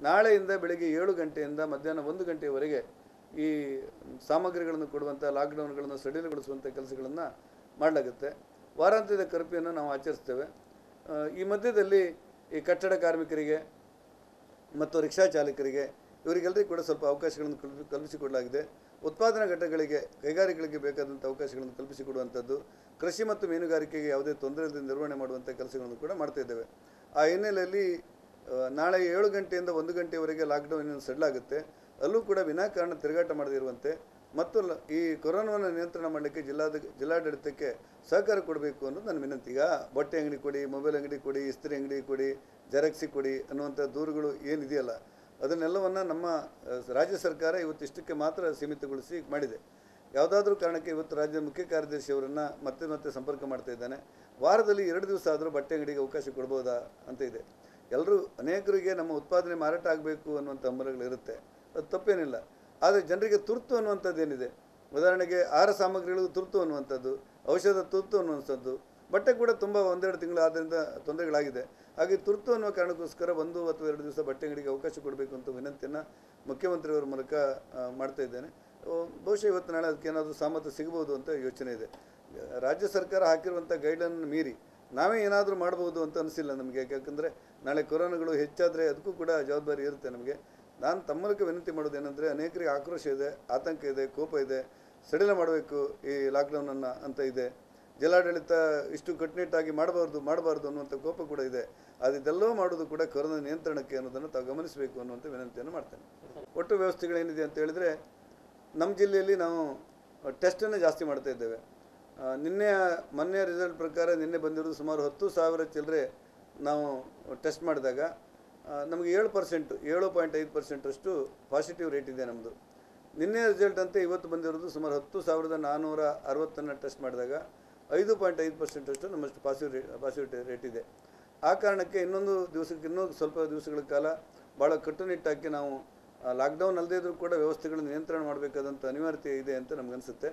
ನಾಳೆಯಿಂದ ಬೆಳಿಗ್ಗೆ 7 ಗಂಟೆಯಿಂದ ಮಧ್ಯಾಹ್ನ 1 ಗಂಟೆಯವರೆಗೆ ಈ ಸಾಮಗ್ರಿಗಳನ್ನು ಕೊಡುವಂಥ ಲಾಕ್ಡೌನ್ಗಳನ್ನು ಸಡಿಲಗೊಳಿಸುವಂಥ ಕೆಲಸಗಳನ್ನು ಮಾಡಲಾಗುತ್ತೆ. ವಾರಾಂತ್ಯದ ಕರ್ಫ್ಯೂವನ್ನು ನಾವು ಆಚರಿಸ್ತೇವೆ. ಈ ಮಧ್ಯದಲ್ಲಿ ಈ ಕಟ್ಟಡ ಕಾರ್ಮಿಕರಿಗೆ ಮತ್ತು ರಿಕ್ಷಾ ಚಾಲಕರಿಗೆ ಇವರಿಗೆಲ್ಲರಿಗೂ ಕೂಡ ಸ್ವಲ್ಪ ಅವಕಾಶಗಳನ್ನು ಕಲ್ಪಿಸಿಕೊಡಲಾಗಿದೆ. ಉತ್ಪಾದನಾ ಘಟಕಗಳಿಗೆ ಕೈಗಾರಿಕೆಗಳಿಗೆ ಬೇಕಾದಂಥ ಅವಕಾಶಗಳನ್ನು ಕಲ್ಪಿಸಿಕೊಡುವಂಥದ್ದು, ಕೃಷಿ ಮತ್ತು ಮೀನುಗಾರಿಕೆಗೆ ಯಾವುದೇ ತೊಂದರೆ ಇಲ್ಲದೆ ನಿರ್ವಹಣೆ ಮಾಡುವಂಥ ಕೆಲಸಗಳನ್ನು ಕೂಡ ಮಾಡ್ತಾ ಇದ್ದೇವೆ. ಆ ಹಿನ್ನೆಲೆಯಲ್ಲಿ ನಾಳೆ 7 ಗಂಟೆಯಿಂದ 1 ಗಂಟೆಯವರೆಗೆ ಲಾಕ್ಡೌನ್ ಸಡಿಲಾಗುತ್ತೆ. ಅಲ್ಲೂ ಕೂಡ ವಿನಾಕಾರಣ ತಿರುಗಾಟ ಮಾಡದಿರುವಂತೆ ಮತ್ತು ಈ ಕೊರೋನಾವನ್ನು ನಿಯಂತ್ರಣ ಮಾಡಲಿಕ್ಕೆ ಜಿಲ್ಲಾಡಳಿತಕ್ಕೆ ಸಹಕಾರ ಕೊಡಬೇಕು ಅನ್ನೋದು ನನ್ನ ವಿನಂತಿ. ಈಗ ಬಟ್ಟೆ ಅಂಗಡಿ ಕೊಡಿ, ಮೊಬೈಲ್ ಅಂಗಡಿ ಕೊಡಿ, ಇಸ್ತ್ರಿ ಅಂಗಡಿ ಕೊಡಿ, ಜೆರಾಕ್ಸಿ ಕೊಡಿ ಅನ್ನುವಂಥ ದೂರುಗಳು ಏನಿದೆಯಲ್ಲ ಅದನ್ನೆಲ್ಲವನ್ನು ನಮ್ಮ ರಾಜ್ಯ ಸರ್ಕಾರ ಇವತ್ತು ಇಷ್ಟಕ್ಕೆ ಮಾತ್ರ ಸೀಮಿತಗೊಳಿಸಿ ಮಾಡಿದೆ. ಯಾವುದಾದ್ರೂ ಕಾರಣಕ್ಕೆ ಇವತ್ತು ರಾಜ್ಯದ ಮುಖ್ಯ ಕಾರ್ಯದರ್ಶಿಯವರನ್ನು ಮತ್ತೆ ಸಂಪರ್ಕ ಮಾಡ್ತಾ ಇದ್ದಾನೆ. ವಾರದಲ್ಲಿ 2 ದಿವಸ ಆದರೂ ಬಟ್ಟೆ ಅಂಗಡಿಗೆ ಅವಕಾಶ ಕೊಡ್ಬೋದಾ ಅಂತ ಇದೆ. ಎಲ್ಲರೂ ಅನೇಕರಿಗೆ ನಮ್ಮ ಉತ್ಪಾದನೆ ಮಾರಾಟ ಆಗಬೇಕು ಅನ್ನುವಂಥ ಹಂಬಲಗಳಿರುತ್ತೆ, ಅದು ತಪ್ಪೇನಿಲ್ಲ. ಆದರೆ ಜನರಿಗೆ ತುರ್ತು ಅನ್ನುವಂಥದ್ದೇನಿದೆ, ಉದಾಹರಣೆಗೆ ಆಹಾರ ಸಾಮಗ್ರಿಗಳು ತುರ್ತು ಅನ್ನುವಂಥದ್ದು, ಔಷಧ ತುರ್ತು ಅನ್ನುವಂಥದ್ದು, ಬಟ್ಟೆ ಕೂಡ ತುಂಬ 1-2 ತಿಂಗಳು ಆದ್ದರಿಂದ ತೊಂದರೆಗಳಾಗಿದೆ. ಹಾಗೆ ತುರ್ತು ಅನ್ನುವ ಕಾರಣಕ್ಕೋಸ್ಕರ 1 ಅಥವಾ 2 ದಿವಸ ಬಟ್ಟೆ ಅಂಗಡಿಗೆ ಅವಕಾಶ ಕೊಡಬೇಕು ಅಂತ ವಿನಂತಿಯನ್ನು ಮುಖ್ಯಮಂತ್ರಿಯವರ ಮೂಲಕ ಮಾಡ್ತಾ ಇದ್ದೇನೆ. ಬಹುಶಃ ಇವತ್ತು ನಾಳೆ ಅದಕ್ಕೇನಾದರೂ ಸಹಮತ ಸಿಗ್ಬೋದು ಅಂತ ಯೋಚನೆ ಇದೆ. ರಾಜ್ಯ ಸರ್ಕಾರ ಹಾಕಿರುವಂಥ ಗೈಡ್ಲೈನ್ ಮೀರಿ ನಾವೇ ಏನಾದರೂ ಮಾಡ್ಬೋದು ಅಂತ ಅನಿಸಿಲ್ಲ ನಮಗೆ. ಯಾಕಂದರೆ ನಾಳೆ ಕೊರೋನಾಗಳು ಹೆಚ್ಚಾದರೆ ಅದಕ್ಕೂ ಕೂಡ ಜವಾಬ್ದಾರಿ ಇರುತ್ತೆ ನಮಗೆ. ನಾನು ತಮ್ಮ ಮೂಲಕ ವಿನಂತಿ ಮಾಡೋದೇನೆಂದರೆ, ಅನೇಕರಿಗೆ ಆಕ್ರೋಶ ಇದೆ, ಆತಂಕ ಇದೆ, ಕೋಪ ಇದೆ, ಸಡಿಲ ಮಾಡಬೇಕು ಈ ಲಾಕ್ಡೌನನ್ನು ಅಂತ ಇದೆ. ಜಿಲ್ಲಾಡಳಿತ ಇಷ್ಟು ಕಟ್ಟುನಿಟ್ಟಾಗಿ ಮಾಡಬಾರ್ದು ಅನ್ನುವಂಥ ಕೋಪ ಕೂಡ ಇದೆ. ಅದೆಲ್ಲವೂ ಮಾಡೋದು ಕೂಡ ಕೊರೋನಾ ನಿಯಂತ್ರಣಕ್ಕೆ ಅನ್ನೋದನ್ನು ತಾವು ಗಮನಿಸಬೇಕು ಅನ್ನುವಂಥ ವಿನಂತಿಯನ್ನು ಮಾಡ್ತೇನೆ. ಒಟ್ಟು ವ್ಯವಸ್ಥೆಗಳೇನಿದೆ ಅಂತ ಹೇಳಿದರೆ, ನಮ್ಮ ಜಿಲ್ಲೆಯಲ್ಲಿ ನಾವು ಟೆಸ್ಟನ್ನು ಜಾಸ್ತಿ ಮಾಡ್ತಾ ಇದ್ದೇವೆ. ಮೊನ್ನೆ ರಿಸಲ್ಟ್ ಪ್ರಕಾರ ನಿನ್ನೆ ಬಂದಿರೋದು ಸುಮಾರು 10,000 ಚಿಲ್ಲರೆ ನಾವು ಟೆಸ್ಟ್ ಮಾಡಿದಾಗ ನಮಗೆ 7.5% ಅಷ್ಟು ಪಾಸಿಟಿವ್ ರೇಟ್ ಇದೆ ನಮ್ಮದು. ನಿನ್ನೆ ರಿಸಲ್ಟ್ ಅಂತೆ ಇವತ್ತು ಬಂದಿರೋದು ಸುಮಾರು 10,460 ಟೆಸ್ಟ್ ಮಾಡಿದಾಗ 5.5% ಅಷ್ಟು ನಮ್ಮಷ್ಟು ಪಾಸಿಟಿವ್ ರೇಟ್ ಇದೆ. ಆ ಕಾರಣಕ್ಕೆ ಇನ್ನೂ ಸ್ವಲ್ಪ ದಿವಸಗಳ ಕಾಲ ಭಾಳ ಕಟ್ಟುನಿಟ್ಟಾಗಿ ನಾವು ಲಾಕ್ಡೌನ್ ಅಲ್ಲದೇ ಇದ್ರೂ ಕೂಡ ವ್ಯವಸ್ಥೆಗಳನ್ನು ನಿಯಂತ್ರಣ ಮಾಡಬೇಕಾದಂಥ ಅನಿವಾರ್ಯತೆ ಇದೆ ಅಂತ ನಮಗನ್ಸುತ್ತೆ.